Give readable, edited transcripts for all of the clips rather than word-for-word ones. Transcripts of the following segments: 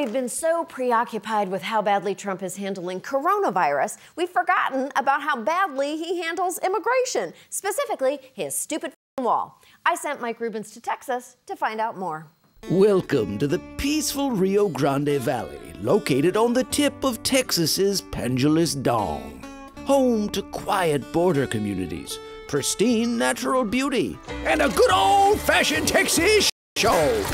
We've been so preoccupied with how badly Trump is handling coronavirus, we've forgotten about how badly he handles immigration, specifically his stupid wall. I sent Mike Rubens to Texas to find out more. Welcome to the peaceful Rio Grande Valley, located on the tip of Texas's pendulous dong. Home to quiet border communities, pristine natural beauty, and a good old-fashioned Texas show,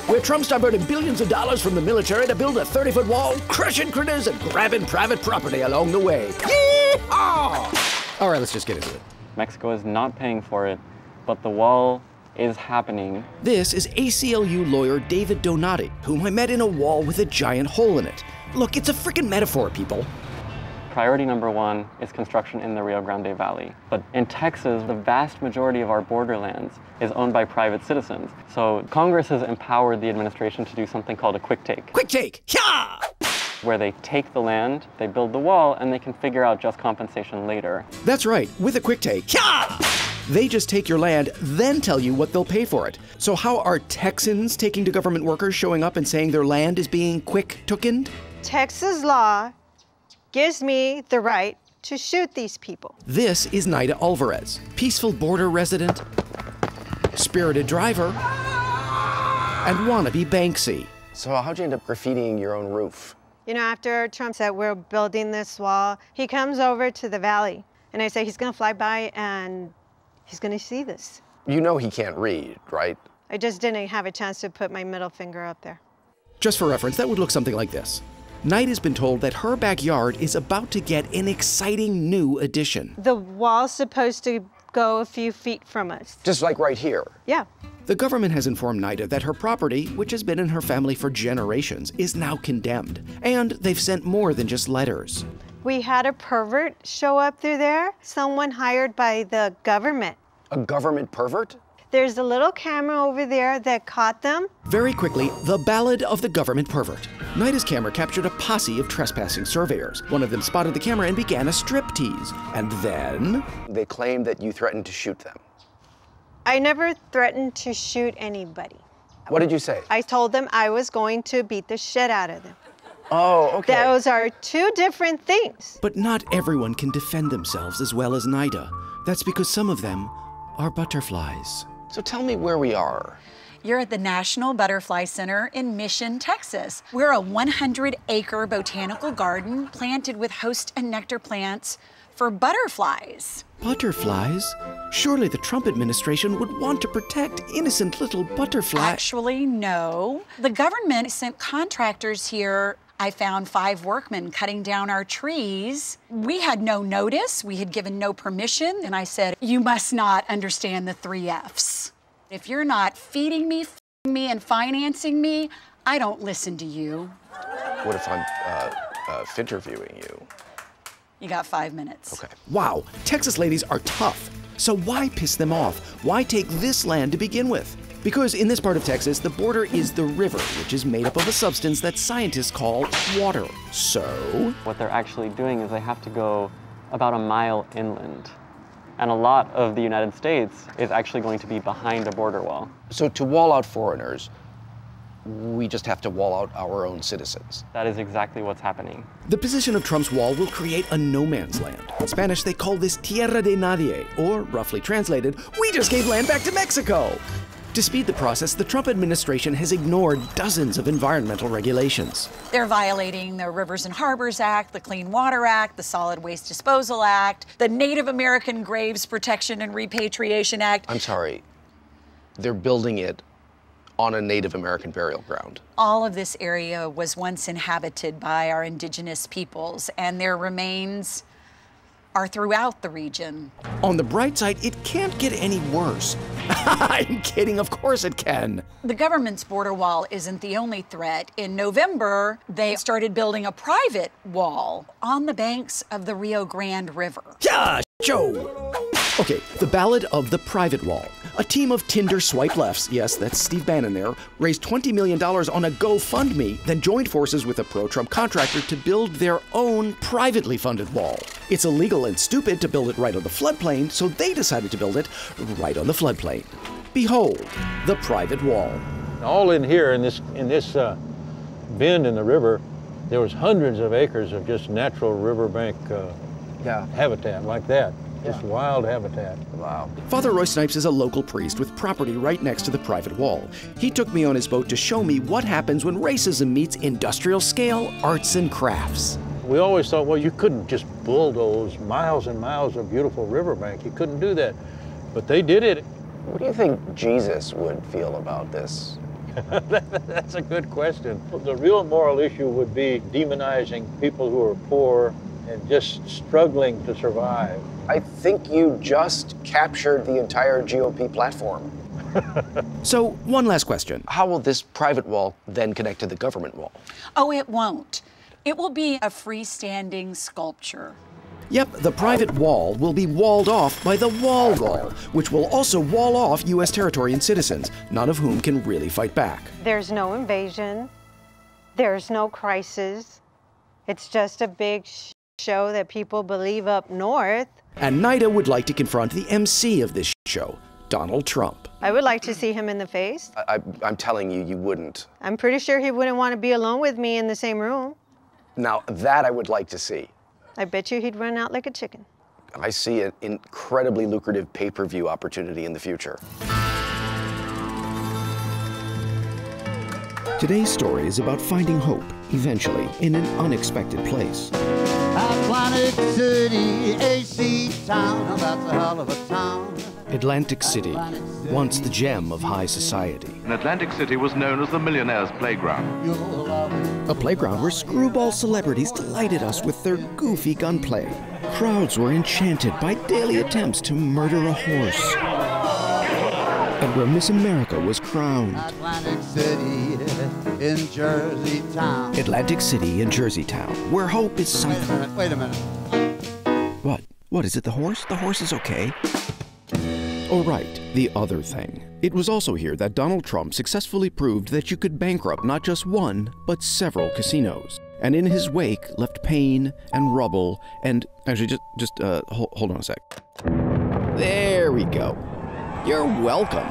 where Trump's diverted billions of dollars from the military to build a 30-foot wall, crushing critters and grabbing private property along the way. Yeehaw! All right, let's just get into it. Mexico is not paying for it, but the wall is happening. This is ACLU lawyer David Donati, whom I met in a wall with a giant hole in it. Look, it's a freaking metaphor, people. Priority number one is construction in the Rio Grande Valley. But in Texas, the vast majority of our borderlands is owned by private citizens. So Congress has empowered the administration to do something called a quick take. Quick take! Yeah! Where they take the land, they build the wall, and they can figure out just compensation later. That's right, with a quick take. Yeah! They just take your land, then tell you what they'll pay for it. So how are Texans taking to government workers showing up and saying their land is being quick-tookened? Texas law gives me the right to shoot these people. This is Naida Alvarez, peaceful border resident, spirited driver, and wannabe Banksy. So how'd you end up graffitiing your own roof? You know, after Trump said we're building this wall, he comes over to the valley, and I say he's gonna fly by and he's gonna see this. You know he can't read, right? I just didn't have a chance to put my middle finger up there. Just for reference, that would look something like this. Knight has been told that her backyard is about to get an exciting new addition. The wall's supposed to go a few feet from us. Just like right here? Yeah. The government has informed Naida that her property, which has been in her family for generations, is now condemned. And they've sent more than just letters. We had a pervert show up through there, someone hired by the government. A government pervert? There's a little camera over there that caught them. Very quickly, the ballad of the government pervert. Naida's camera captured a posse of trespassing surveyors. One of them spotted the camera and began a striptease. And then... They claimed that you threatened to shoot them. I never threatened to shoot anybody. What did you say? I told them I was going to beat the shit out of them. Oh, okay. Those are two different things. But not everyone can defend themselves as well as Naida. That's because some of them are butterflies. So tell me where we are. You're at the National Butterfly Center in Mission, Texas. We're a 100-acre botanical garden planted with host and nectar plants for butterflies. Butterflies? Surely the Trump administration would want to protect innocent little butterflies. Actually, no. The government sent contractors here. I found 5 workmen cutting down our trees. We had no notice, we had given no permission, and I said, you must not understand the 3 Fs. If you're not feeding me, and financing me, I don't listen to you. What if I'm interviewing you? You got 5 minutes. Okay. Wow, Texas ladies are tough. So why piss them off? Why take this land to begin with? Because in this part of Texas, the border is the river, which is made up of a substance that scientists call water. So... What they're actually doing is they have to go about a mile inland. And a lot of the United States is actually going to be behind a border wall. So to wall out foreigners, we just have to wall out our own citizens. That is exactly what's happening. The position of Trump's wall will create a no man's land. In Spanish, they call this tierra de nadie, or roughly translated, we just gave land back to Mexico. To speed the process, the Trump administration has ignored dozens of environmental regulations. They're violating the Rivers and Harbors Act, the Clean Water Act, the Solid Waste Disposal Act, the Native American Graves Protection and Repatriation Act. I'm sorry, they're building it on a Native American burial ground. All of this area was once inhabited by our indigenous peoples, and their remains are throughout the region. On the bright side, it can't get any worse. I'm kidding, of course it can. The government's border wall isn't the only threat. In November, they started building a private wall on the banks of the Rio Grande River. Yeah, Joe! Okay, the ballad of the private wall. A team of Tinder swipe lefts, yes, that's Steve Bannon there, raised $20 million on a GoFundMe, then joined forces with a pro-Trump contractor to build their own privately funded wall. It's illegal and stupid to build it right on the floodplain, so they decided to build it right on the floodplain. Behold, the private wall. All in here in this bend in the river, there was hundreds of acres of just natural riverbank habitat like that. Just wild habitat. Wow. Father Roy Snipes is a local priest with property right next to the private wall. He took me on his boat to show me what happens when racism meets industrial scale arts and crafts. We always thought, well, you couldn't just bulldoze miles and miles of beautiful riverbank. You couldn't do that. But they did it. What do you think Jesus would feel about this? That's a good question. The real moral issue would be demonizing people who are poor and just struggling to survive. I think you just captured the entire GOP platform. So, one last question. How will this private wall then connect to the government wall? Oh, it won't. It will be a freestanding sculpture. Yep, the private wall will be walled off by the wall, which will also wall off U.S. territory and citizens, none of whom can really fight back. There's no invasion. There's no crisis. It's just a big show that people believe up north. And Nida would like to confront the MC of this show, Donald Trump. I would like to see him in the face. I'm telling you, you wouldn't. I'm pretty sure he wouldn't want to be alone with me in the same room. Now, that I would like to see. I bet you he'd run out like a chicken. I see an incredibly lucrative pay-per-view opportunity in the future. Today's story is about finding hope, eventually, in an unexpected place. Atlantic City, AC town, that's a hell of a town. Atlantic City, once the gem of high society. And Atlantic City was known as the millionaire's playground. A playground where screwball celebrities delighted us with their goofy gunplay. Crowds were enchanted by daily attempts to murder a horse. And where Miss America was crowned. Atlantic City in Jersey town. Atlantic City in Jersey town, where hope is something. Wait a minute. What? What, is it the horse? The horse is okay. Oh, right, the other thing. It was also here that Donald Trump successfully proved that you could bankrupt not just one, but several casinos. And in his wake left pain and rubble and... Actually, hold on a sec. There we go. You're welcome.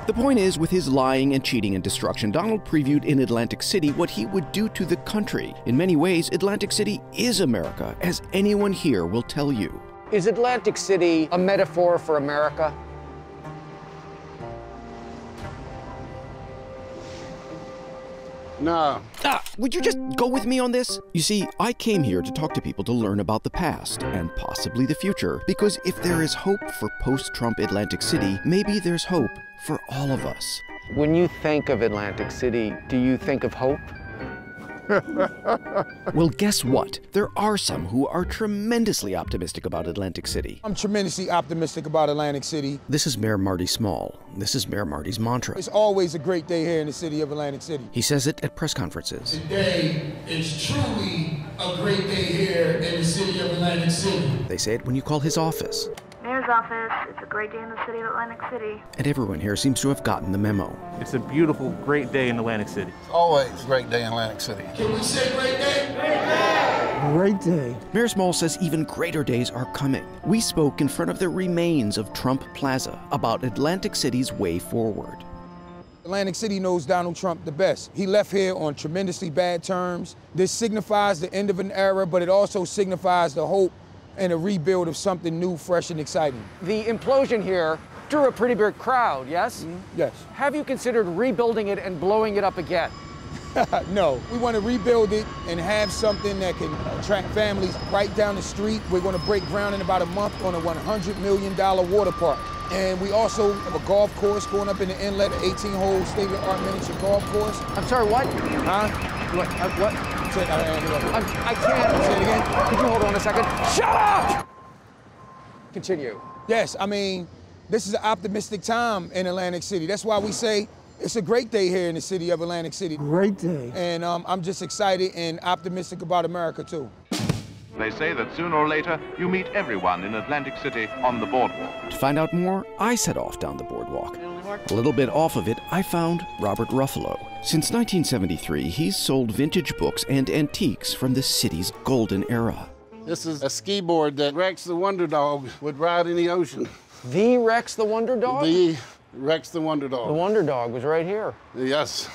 The point is, with his lying and cheating and destruction, Donald previewed in Atlantic City what he would do to the country. In many ways, Atlantic City is America, as anyone here will tell you. Is Atlantic City a metaphor for America? No. Would you just go with me on this? You see, I came here to talk to people to learn about the past and possibly the future, because if there is hope for post-Trump Atlantic City, maybe there's hope for all of us. When you think of Atlantic City, do you think of hope? Well, guess what? There are some who are tremendously optimistic about Atlantic City. I'm tremendously optimistic about Atlantic City. This is Mayor Marty Small. This is Mayor Marty's mantra. It's always a great day here in the city of Atlantic City. He says it at press conferences. Today is truly a great day here in the city of Atlantic City. They say it when you call his office. Mayor's office, it's a great day in the city of Atlantic City. And everyone here seems to have gotten the memo. It's a beautiful, great day in Atlantic City. It's always a great day in Atlantic City. Can we say great day? Great day! Great day. Mayor Small says even greater days are coming. We spoke in front of the remains of Trump Plaza about Atlantic City's way forward. Atlantic City knows Donald Trump the best. He left here on tremendously bad terms. This signifies the end of an era, but it also signifies the hope and a rebuild of something new, fresh, and exciting. The implosion here drew a pretty big crowd, yes? Yes. Have you considered rebuilding it and blowing it up again? No. We want to rebuild it and have something that can attract families right down the street. We're going to break ground in about a month on a $100 million water park. And we also have a golf course going up in the inlet, an 18-hole state-of-the-art miniature golf course. I'm sorry, what? Huh? What? I can't. Say it again. Could you hold on a second? Shut up! Continue. Yes, I mean, this is an optimistic time in Atlantic City. That's why we say it's a great day here in the city of Atlantic City. Great day. And I'm just excited and optimistic about America, too. They say that sooner or later, you meet everyone in Atlantic City on the boardwalk. To find out more, I set off down the boardwalk. A little bit off of it, I found Robert Ruffalo. Since 1973, he's sold vintage books and antiques from the city's golden era. This is a ski board that Rex the Wonder Dog would ride in the ocean. The Rex the Wonder Dog? The Rex the Wonder Dog. The Wonder Dog was right here. Yes.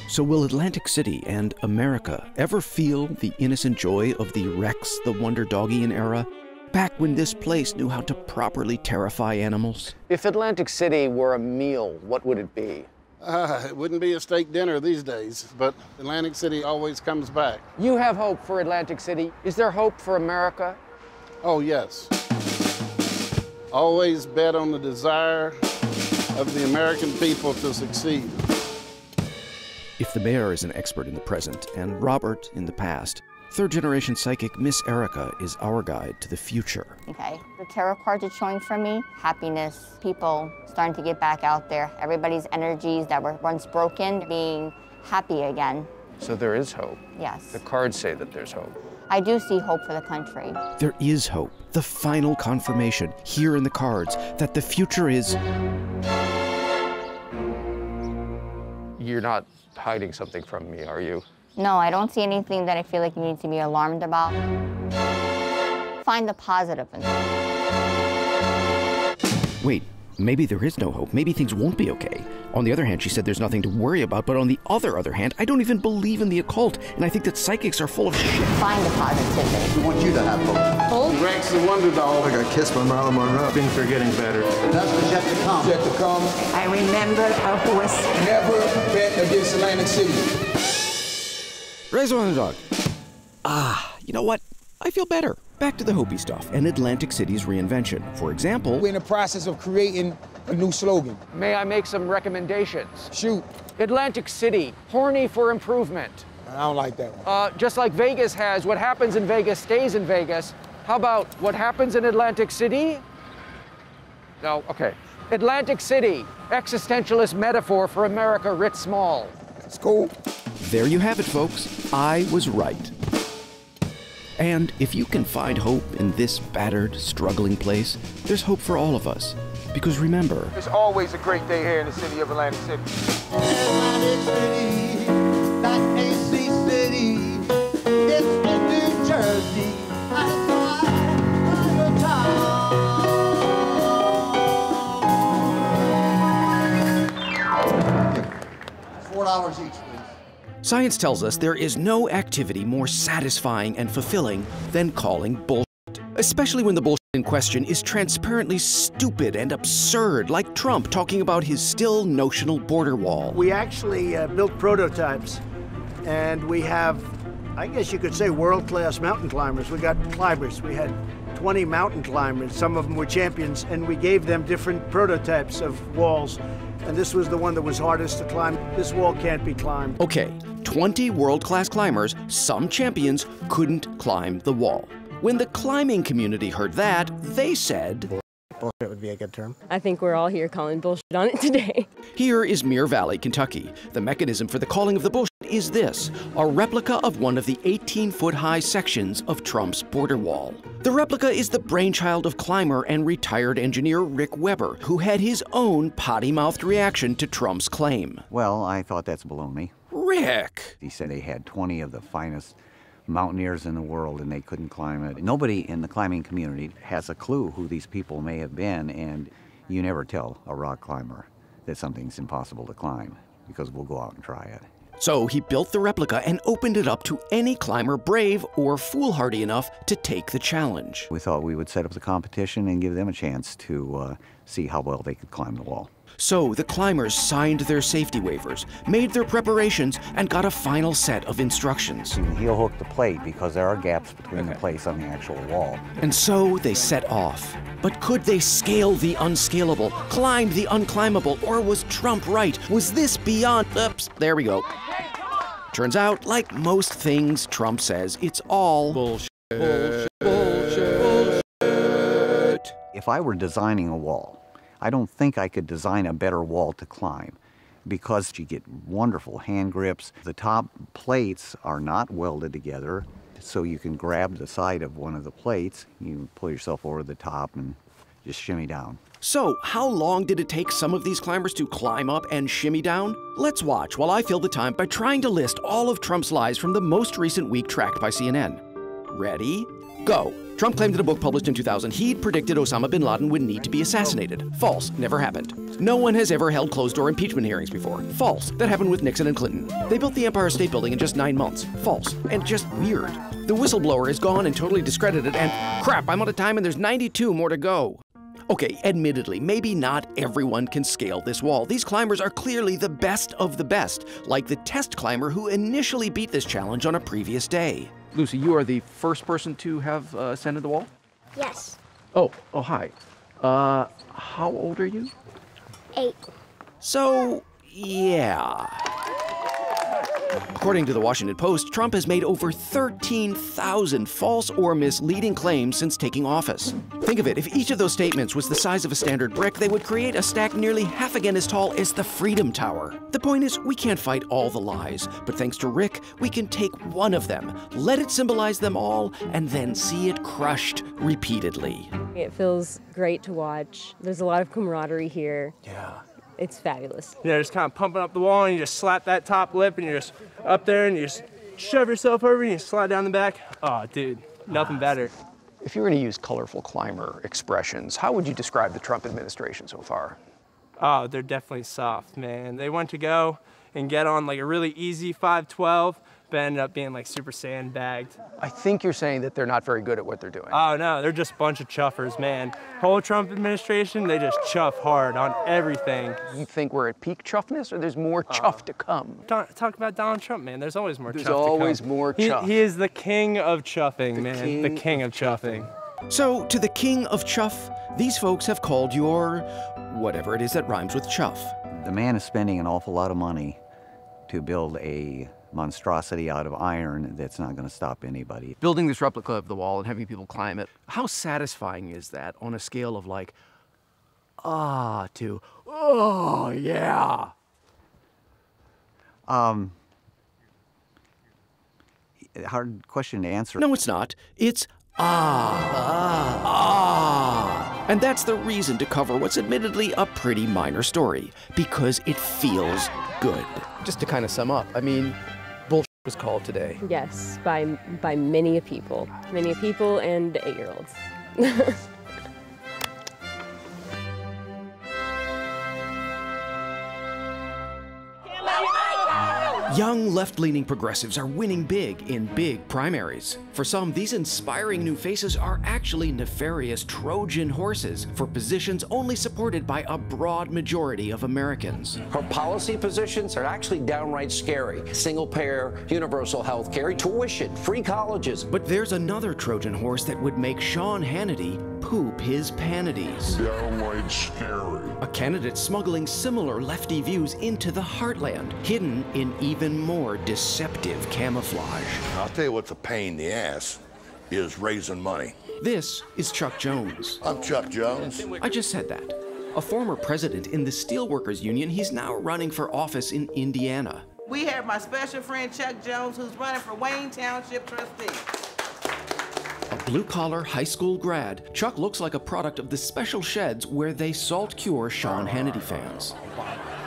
So will Atlantic City and America ever feel the innocent joy of the Rex the Wonder Doggian era? Back when this place knew how to properly terrify animals? If Atlantic City were a meal, what would it be? It wouldn't be a steak dinner these days, but Atlantic City always comes back. You have hope for Atlantic City. Is there hope for America? Oh, yes. Always bet on the desire of the American people to succeed. If the mayor is an expert in the present and Robert in the past, third-generation psychic Miss Erica is our guide to the future. Okay, the tarot cards are showing for me happiness, people starting to get back out there, everybody's energies that were once broken being happy again. So there is hope. Yes. The cards say that there's hope. I do see hope for the country. There is hope, the final confirmation here in the cards that the future is... You're not hiding something from me, are you? No, I don't see anything that I feel like you need to be alarmed about. Find the positive in it. Wait, maybe there is no hope. Maybe things won't be okay. On the other hand, she said there's nothing to worry about, but on the other hand, I don't even believe in the occult, and I think that psychics are full of shit. Find the positivity. We want you to have hope. Hope? Rex the Wonder Dog. I got kissed by Marilyn Monroe. Things are getting better. That's what's yet to come. Yet to come. I remember a horse. Never bet against Atlantic City. Raise one dog. You know what? I feel better. Back to the Hopi stuff and Atlantic City's reinvention. For example, We're in the process of creating a new slogan. May I make some recommendations? Shoot. Atlantic City, horny for improvement. I don't like that one. Just like Vegas has, what happens in Vegas stays in Vegas. How about what happens in Atlantic City? No, okay. Atlantic City, existentialist metaphor for America writ small. It's cool. there you have it, folks. I was right. And if you can find hope in this battered, struggling place, there's hope for all of us. Because remember, it's always a great day here in the city of Atlantic City. Atlantic City, that AC city, it's in New Jersey. I know I'm out of town. $4 each, please. science tells us there is no activity more satisfying and fulfilling than calling bullshit. Especially when the bullshit in question is transparently stupid and absurd, like Trump talking about his still notional border wall. We actually built prototypes, and we have, I guess you could say, world-class mountain climbers. We got climbers. We had 20 mountain climbers. Some of them were champions, and we gave them different prototypes of walls. And this was the one that was hardest to climb. This wall can't be climbed. Okay, 20 world-class climbers, some champions, couldn't climb the wall. When the climbing community heard that, they said, bullshit would be a good term. I think we're all here calling bullshit on it today. Here is Muir Valley, Kentucky. The mechanism for the calling of the bullshit is this, a replica of one of the 18-foot-high sections of Trump's border wall. The replica is the brainchild of climber and retired engineer Rick Weber, who had his own potty-mouthed reaction to Trump's claim. Well, I thought that's baloney. Rick! He said they had 20 of the finest mountaineers in the world and they couldn't climb it. Nobody in the climbing community has a clue who these people may have been, and you never tell a rock climber that something's impossible to climb because we'll go out and try it. So he built the replica and opened it up to any climber brave or foolhardy enough to take the challenge. We thought we would set up the competition and give them a chance to see how well they could climb the wall. So the climbers signed their safety waivers, made their preparations, and got a final set of instructions. You can heel hook the plate because there are gaps between the plates on the actual wall. And so they set off. But could they scale the unscalable, climb the unclimbable, or was Trump right? Was this beyond... Oops, there we go. Turns out, like most things Trump says, it's all bullshit. Bullshit. Bullshit. Bullshit. If I were designing a wall, I don't think I could design a better wall to climb because you get wonderful hand grips. The top plates are not welded together, so you can grab the side of one of the plates, you pull yourself over the top and just shimmy down. So, how long did it take some of these climbers to climb up and shimmy down? Let's watch while I fill the time by trying to list all of Trump's lies from the most recent week tracked by CNN. Ready? Go. Trump claimed in a book published in 2000 he'd predicted Osama bin Laden would need to be assassinated. False. Never happened. No one has ever held closed-door impeachment hearings before. False. That happened with Nixon and Clinton. They built the Empire State Building in just 9 months. False. And just weird. The whistleblower is gone and totally discredited, and crap, I'm out of time and there's 92 more to go. Okay, admittedly, maybe not everyone can scale this wall. These climbers are clearly the best of the best, like the test climber who initially beat this challenge on a previous day. Lucy, you are the first person to have ascended the wall? Yes. Oh, hi. How old are you? 8. So, yeah. According to the Washington Post, Trump has made over 13,000 false or misleading claims since taking office. Think of it, if each of those statements was the size of a standard brick, they would create a stack nearly half again as tall as the Freedom Tower. The point is, we can't fight all the lies, but thanks to Rick, we can take one of them, let it symbolize them all, and then see it crushed repeatedly. It feels great to watch. There's a lot of camaraderie here. Yeah. It's fabulous. You know, just kind of pumping up the wall and you just slap that top lip and you're just up there and you just shove yourself over and you slide down the back. Oh, dude, nothing better. If you were to use colorful climber expressions, how would you describe the Trump administration so far? Oh, they're definitely soft, man. They went to go and get on like a really easy 512, but ended up being like super sandbagged. I think you're saying that they're not very good at what they're doing. Oh no, they're just a bunch of chuffers, man. Whole Trump administration, they just chuff hard on everything. You think we're at peak chuffness, or there's more chuff to come? Talk about Donald Trump, man. There's always more chuff to come. There's always more chuff. He is the king of chuffing, man. The king of chuffing. So, to the king of chuff, these folks have called your whatever it is that rhymes with chuff. The man is spending an awful lot of money to build a monstrosity out of iron that's not going to stop anybody. Building this replica of the wall and having people climb it, how satisfying is that on a scale of like, to, oh, yeah? Hard question to answer. No, it's not. It's And that's the reason to cover what's admittedly a pretty minor story, because it feels good. Just to kind of sum up, I mean, bullshit was called today. Yes, by many people and 8-year-olds. Young left-leaning progressives are winning big in big primaries. For some, these inspiring new faces are actually nefarious Trojan horses for positions only supported by a broad majority of Americans. Her policy positions are actually downright scary. Single-payer, universal health care, tuition, free colleges. But there's another Trojan horse that would make Sean Hannity poop his panities. Downright scary. A candidate smuggling similar lefty views into the heartland, hidden in even more deceptive camouflage. I'll tell you what's a pain in the ass is raising money. This is Chuck Jones. I'm Chuck Jones. I just said that. A former president in the Steelworkers Union, he's now running for office in Indiana. We have my special friend Chuck Jones, who's running for Wayne Township trustee. A blue-collar high school grad, Chuck looks like a product of the special sheds where they salt-cure Sean Hannity fans.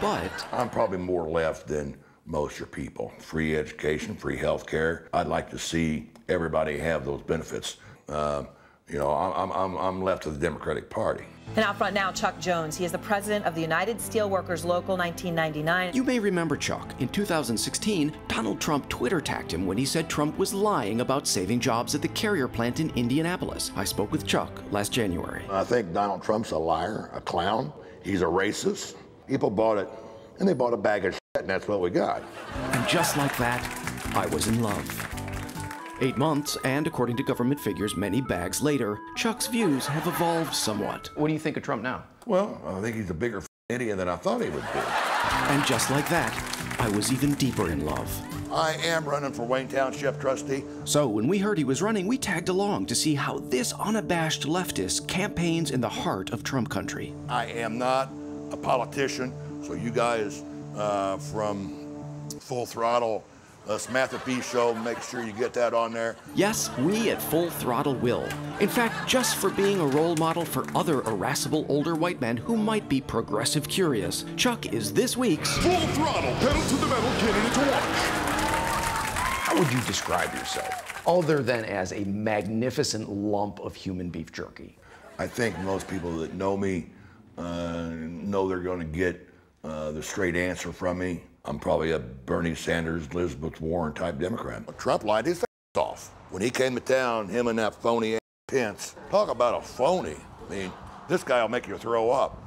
But I'm probably more left than most of your people. Free education, free health care. I'd like to see everybody have those benefits. You know, I'm left of the Democratic Party. And out front now, Chuck Jones. He is the president of the United Steelworkers Local 1999. You may remember Chuck. In 2016, Donald Trump Twitter-tagged him when he said Trump was lying about saving jobs at the Carrier plant in Indianapolis. I spoke with Chuck last January. I think Donald Trump's a liar, a clown. He's a racist. People bought it, and they bought a bag of shit, and that's what we got. And just like that, I was in love. 8 months, and according to government figures, many bags later, Chuck's views have evolved somewhat. What do you think of Trump now? Well, I think he's a bigger idiot than I thought he would be. And just like that, I was even deeper in love. I am running for Wayne Township trustee. So when we heard he was running, we tagged along to see how this unabashed leftist campaigns in the heart of Trump country. I am not a politician, so you guys from Full Throttle, Samantha P show, make sure you get that on there. Yes, we at Full Throttle will. In fact, just for being a role model for other irascible older white men who might be progressive curious, Chuck is this week's Full Throttle, pedal to the metal candidate to watch. How would you describe yourself? other than as a magnificent lump of human beef jerky? I think most people that know me know they're going to get the straight answer from me. I'm probably a Bernie Sanders, Elizabeth Warren type Democrat. Trump lied his off. When he came to town, him and that phony Pence, talk about a phony. I mean, this guy will make you throw up.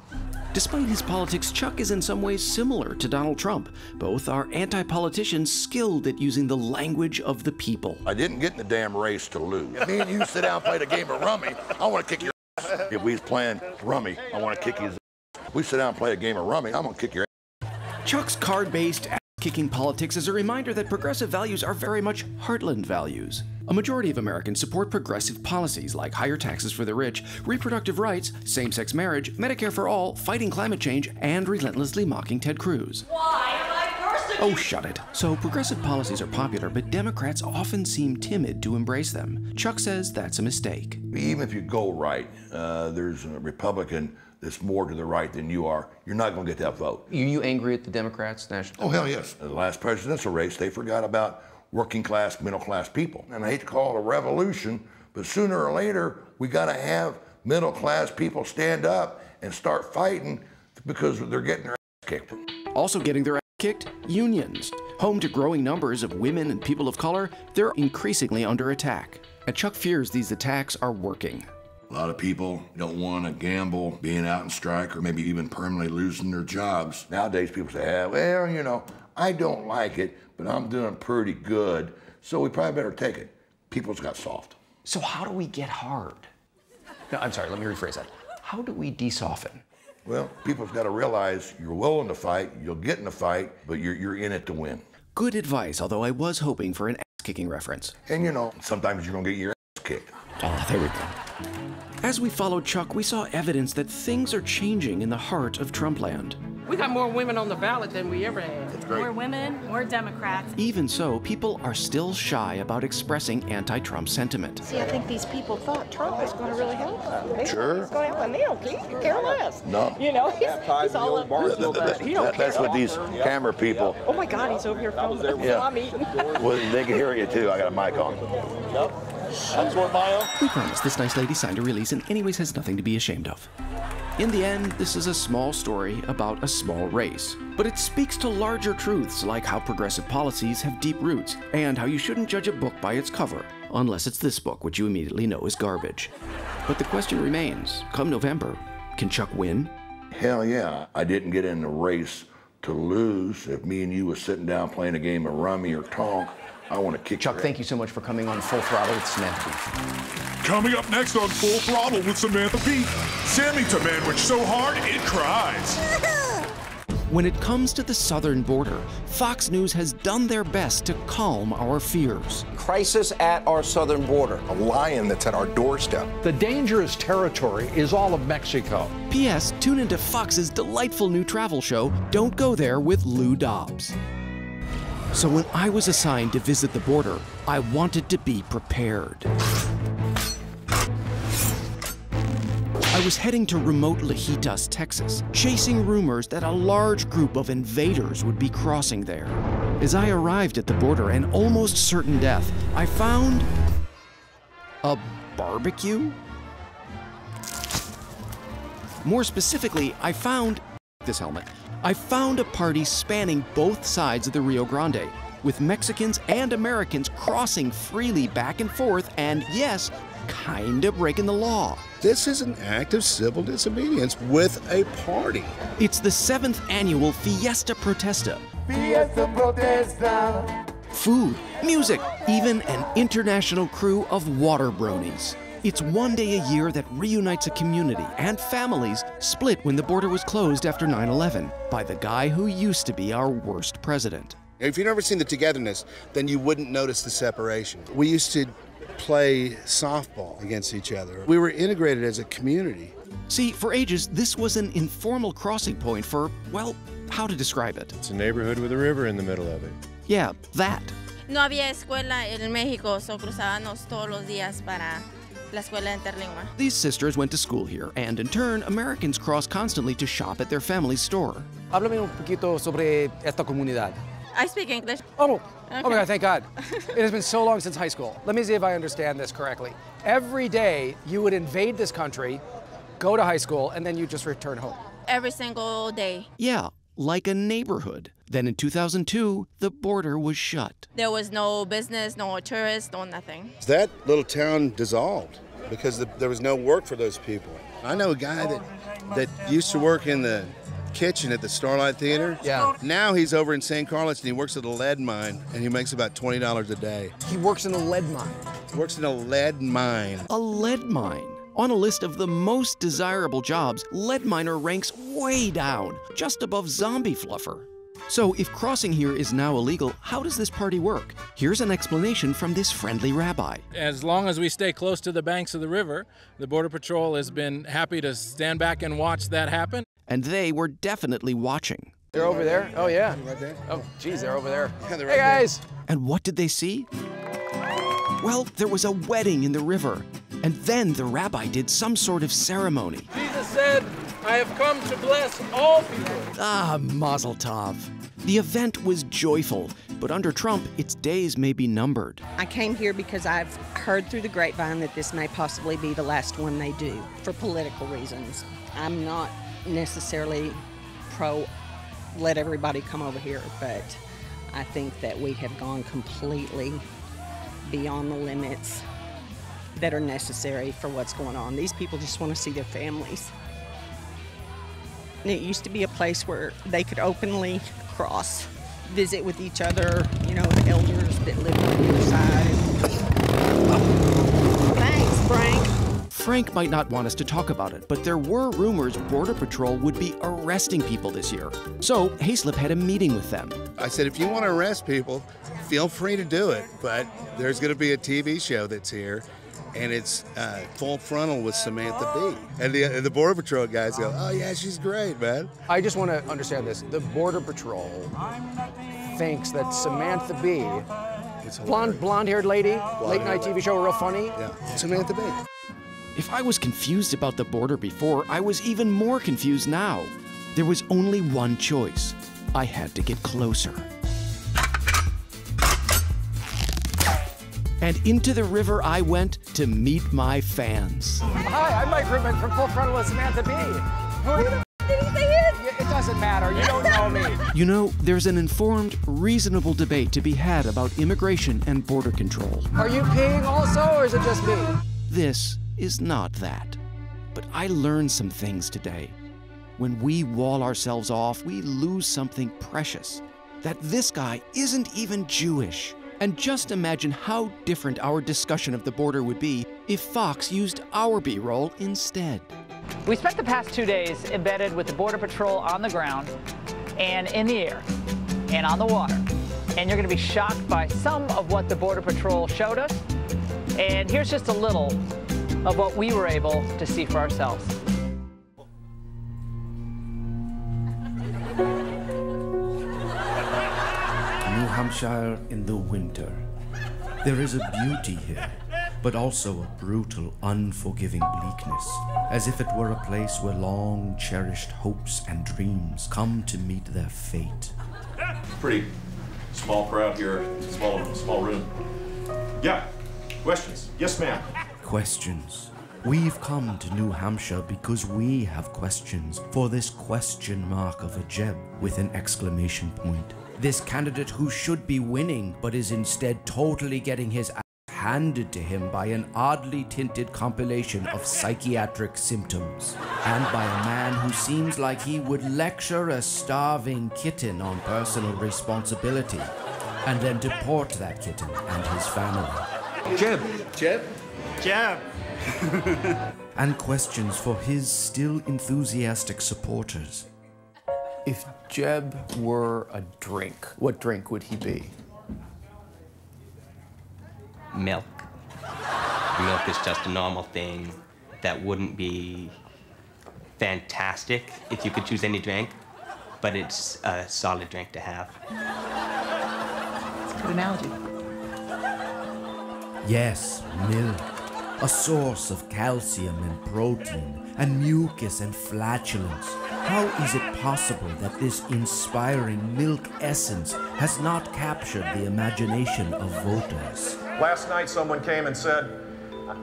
Despite his politics, Chuck is in some ways similar to Donald Trump. Both are anti-politicians skilled at using the language of the people. I didn't get in the damn race to lose. If me and you sit down and play the game of rummy, I want to kick your ass. If we was playing rummy, I want to kick his ass. We sit down and play a game of rummy, I'm going to kick your ass. Chuck's card-based ass-kicking politics is a reminder that progressive values are very much heartland values. A majority of Americans support progressive policies like higher taxes for the rich, reproductive rights, same-sex marriage, Medicare for all, fighting climate change, and relentlessly mocking Ted Cruz. Why am I persecuted? Oh, shut it. So progressive policies are popular, but Democrats often seem timid to embrace them. Chuck says that's a mistake. Even if you go right, there's a Republican that's more to the right than you are, you're not going to get that vote. Are you angry at the Democrats nationally? Oh, hell yes. In the last presidential race, they forgot about working class, middle class people. And I hate to call it a revolution, but sooner or later, we got to have middle class people stand up and start fighting because they're getting their ass kicked. Also getting their ass kicked, unions. Home to growing numbers of women and people of color, they're increasingly under attack. And Chuck fears these attacks are working. A lot of people don't want to gamble being out in strike or maybe even permanently losing their jobs. Nowadays, people say, well, you know, I don't like it, but I'm doing pretty good, so we probably better take it. People's got soft. So how do we get hard? No, I'm sorry, let me rephrase that. How do we de-soften? Well, people's got to realize you're willing to fight, you'll get in a fight, but you're in it to win. Good advice, although I was hoping for an ass-kicking reference. And you know, sometimes you're going to get your ass kicked. Ah, there we go. As we followed Chuck, we saw evidence that things are changing in the heart of Trumpland. We got more women on the ballot than we ever had. That's great. More women, more Democrats. Even so, people are still shy about expressing anti-Trump sentiment. See, I think these people thought Trump was going to really help them. Sure. He's going to help them. They don't care less. No. You know, he's all up personal, but he don't care. That's what these camera people. Oh my God, he's over here filming. Yeah. I'm eating. Well, they can hear you too. I got a mic on. Yep. We promise this nice lady signed a release and anyways has nothing to be ashamed of. In the end, this is a small story about a small race, but it speaks to larger truths like how progressive policies have deep roots and how you shouldn't judge a book by its cover, unless it's this book, which you immediately know is garbage. But the question remains, come November, can Chuck win? Hell yeah. I didn't get in the race to lose. If me and you was sitting down playing a game of rummy or tonk, I want to kick Chuck, thank you so much for coming on Full Throttle with Samantha. Coming up next on Full Throttle with Samantha Beat, Sammy to man which so hard it cries. When it comes to the southern border, Fox News has done their best to calm our fears. Crisis at our southern border. A lion that's at our doorstep. The dangerous territory is all of Mexico. P.S. Tune into Fox's delightful new travel show, Don't Go There with Lou Dobbs. So when I was assigned to visit the border, I wanted to be prepared. I was heading to remote Lajitas, Texas, chasing rumors that a large group of invaders would be crossing there. As I arrived at the border, an almost certain death, I found a barbecue? More specifically, I found this helmet. I found a party spanning both sides of the Rio Grande, with Mexicans and Americans crossing freely back and forth and, yes, kinda breaking the law. This is an act of civil disobedience with a party. It's the 7th annual Fiesta Protesta. Fiesta Protesta. Food, music, even an international crew of water bronies. It's one day a year that reunites a community and families split when the border was closed after 9/11 by the guy who used to be our worst president. If you've never seen the togetherness, then you wouldn't notice the separation. We used to play softball against each other. We were integrated as a community. See, for ages, this was an informal crossing point for, well, how to describe it? It's a neighborhood with a river in the middle of it. Yeah, that. No había escuela en México, so cruzábamos todos los días para la escuela interlingua. These sisters went to school here, and in turn, Americans crossed constantly to shop at their family's store. Háblame un poquito sobre esta comunidad. I speak English. Oh, Okay. oh my God, thank God. It has been so long since high school. Let me see if I understand this correctly. Every day you would invade this country, go to high school, and then you just return home. Every single day. Yeah, like a neighborhood. Then in 2002, the border was shut. There was no business, no tourists, no nothing. That little town dissolved because there was no work for those people. I know a guy that used to work in the kitchen at the Starlight Theater. Yeah. Now he's over in St. Carlos and he works at a lead mine and he makes about $20 a day. He works in a lead mine. He works in a lead mine. A lead mine. On a list of the most desirable jobs, lead miner ranks way down, just above zombie fluffer. So if crossing here is now illegal, how does this party work? Here's an explanation from this friendly rabbi. As long as we stay close to the banks of the river, the Border Patrol has been happy to stand back and watch that happen. And they were definitely watching. They're over there? Oh, yeah. Right there? Oh, geez, they're over there. Yeah, they're Hey, right guys! And what did they see? Well, there was a wedding in the river. And then the rabbi did some sort of ceremony. Jesus said, I have come to bless all people. Ah, Mazel Tov. The event was joyful, but under Trump, its days may be numbered. I came here because I've heard through the grapevine that this may possibly be the last one they do for political reasons. I'm not necessarily pro let everybody come over here, but I think that we have gone completely beyond the limits that are necessary for what's going on. These people just want to see their families. And it used to be a place where they could openly cross, visit with each other, you know, the elders that lived on the other side. Thanks, Frank. Frank might not want us to talk about it, but there were rumors Border Patrol would be arresting people this year. So Hayslip had a meeting with them. I said, if you want to arrest people, feel free to do it, but there's going to be a TV show that's here, and it's Full Frontal with Samantha Bee. And the Border Patrol guys go, oh yeah, she's great, man. I just want to understand this. The Border Patrol thinks that Samantha Bee, blonde-haired lady, late-night TV show, real funny. Yeah, Samantha Bee. If I was confused about the border before, I was even more confused now. There was only one choice. I had to get closer. And into the river I went to meet my fans. Hi, I'm Mike Rubens from Full Frontal with Samantha Bee. Who the did he say it? It doesn't matter, you don't know me. You know, there's an informed, reasonable debate to be had about immigration and border control. Are you peeing also, or is it just me? This is not that. But I learned some things today. When we wall ourselves off, we lose something precious. That this guy isn't even Jewish. And just imagine how different our discussion of the border would be if Fox used our B-roll instead. We spent the past 2 days embedded with the Border Patrol on the ground and in the air and on the water. And you're going to be shocked by some of what the Border Patrol showed us. And here's just a little of what we were able to see for ourselves. New Hampshire in the winter. There is a beauty here, but also a brutal, unforgiving bleakness, as if it were a place where long-cherished hopes and dreams come to meet their fate. Pretty small crowd here, small room. Yeah, questions? Yes, ma'am. Questions. We've come to New Hampshire because we have questions for this question mark of a Jeb with an exclamation point. This candidate who should be winning but is instead totally getting his ass handed to him by an oddly tinted compilation of psychiatric symptoms, and by a man who seems like he would lecture a starving kitten on personal responsibility and then deport that kitten and his family. Jeb. Jeb? Jeb. And questions for his still enthusiastic supporters. If Jeb were a drink, what drink would he be? Milk. Milk is just a normal thing that wouldn't be fantastic if you could choose any drink, but it's a solid drink to have. It's a good analogy. Yes, milk. a source of calcium and protein, and mucus and flatulence. How is it possible that this inspiring milk essence has not captured the imagination of voters? Last night someone came and said,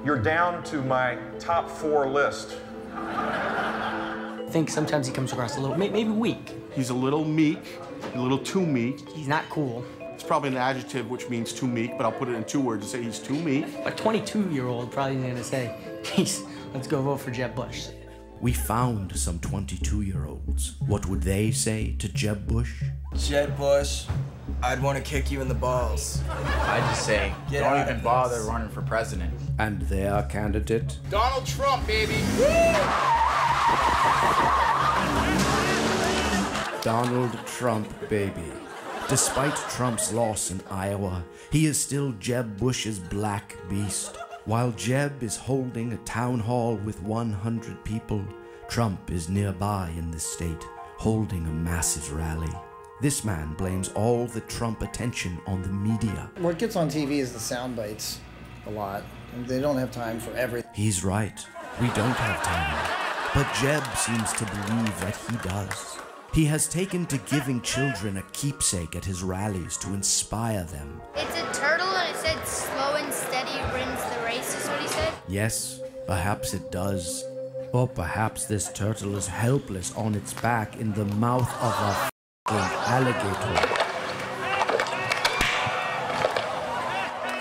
"You're down to my top 4 list." I think sometimes he comes across a little, maybe weak. He's a little meek, a little too meek. He's not cool. It's probably an adjective which means too meek, but I'll put it in 2 words and say he's too meek. A 22-year-old probably going to say, let's go vote for Jeb Bush. We found some 22-year-olds. What would they say to Jeb Bush? Jeb Bush, I'd want to kick you in the balls. I'd just say, don't even bother running for president. And their candidate? Donald Trump, baby! Donald Trump, baby. Despite Trump's loss in Iowa, he is still Jeb Bush's black beast. While Jeb is holding a town hall with 100 people, Trump is nearby in the state, holding a massive rally. This man blames all the Trump attention on the media. What gets on TV is the sound bites a lot. They don't have time for everything. He's right. We don't have time. But Jeb seems to believe that he does. He has taken to giving children a keepsake at his rallies to inspire them. It's a turtle and it said slow and steady wins the race, is what he said? Yes, perhaps it does. Or perhaps this turtle is helpless on its back in the mouth of a f***ing alligator.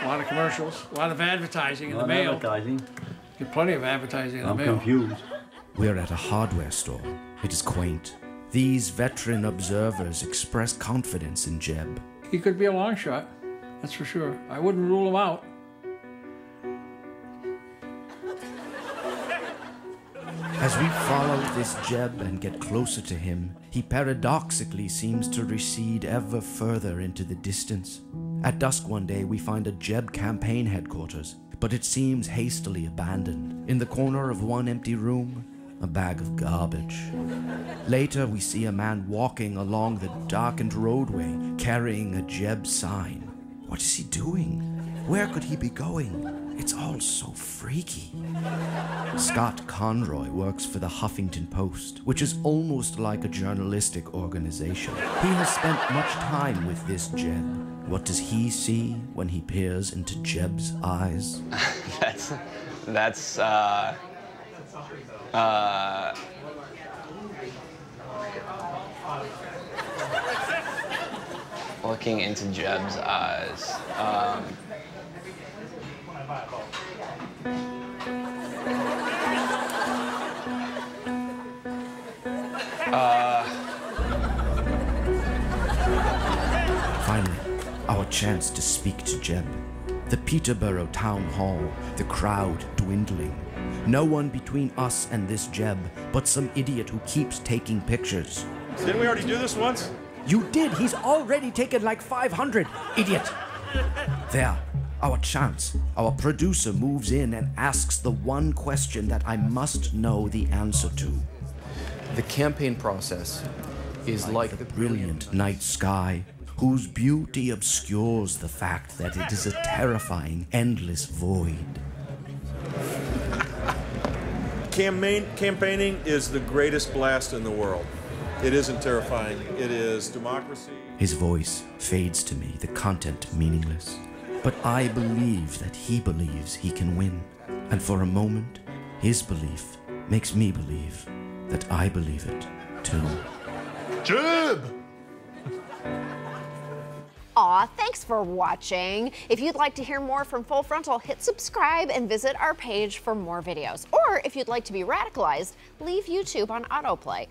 A lot of commercials, a lot of advertising in the mail. Get plenty of advertising in the mail. I'm confused. We're at a hardware store. It is quaint. These veteran observers express confidence in Jeb. He could be a long shot, that's for sure. I wouldn't rule him out. As we follow this Jeb and get closer to him, he paradoxically seems to recede ever further into the distance. At dusk one day, we find a Jeb campaign headquarters, but it seems hastily abandoned. In the corner of one empty room, a bag of garbage. Later, we see a man walking along the darkened roadway, carrying a Jeb sign. What is he doing? Where could he be going? It's all so freaky. Scott Conroy works for the Huffington Post, which is almost like a journalistic organization. He has spent much time with this Jeb. What does he see when he peers into Jeb's eyes? Looking into Jeb's eyes. Finally, our chance to speak to Jeb. The Peterborough Town Hall, the crowd dwindling. No one between us and this Jeb, but some idiot who keeps taking pictures. Didn't we already do this once? You did! He's already taken like 500! Idiot! There, our chance. Our producer moves in and asks the one question that I must know the answer to. The campaign process is like the brilliant night sky, whose beauty obscures the fact that it is a terrifying, endless void. Campaigning is the greatest blast in the world. It isn't terrifying. It is democracy. His voice fades to me, the content meaningless. But I believe that he believes he can win. And for a moment, his belief makes me believe that I believe it too. Jeb! Aw, thanks for watching. If you'd like to hear more from Full Frontal, hit subscribe and visit our page for more videos. Or if you'd like to be radicalized, leave YouTube on autoplay.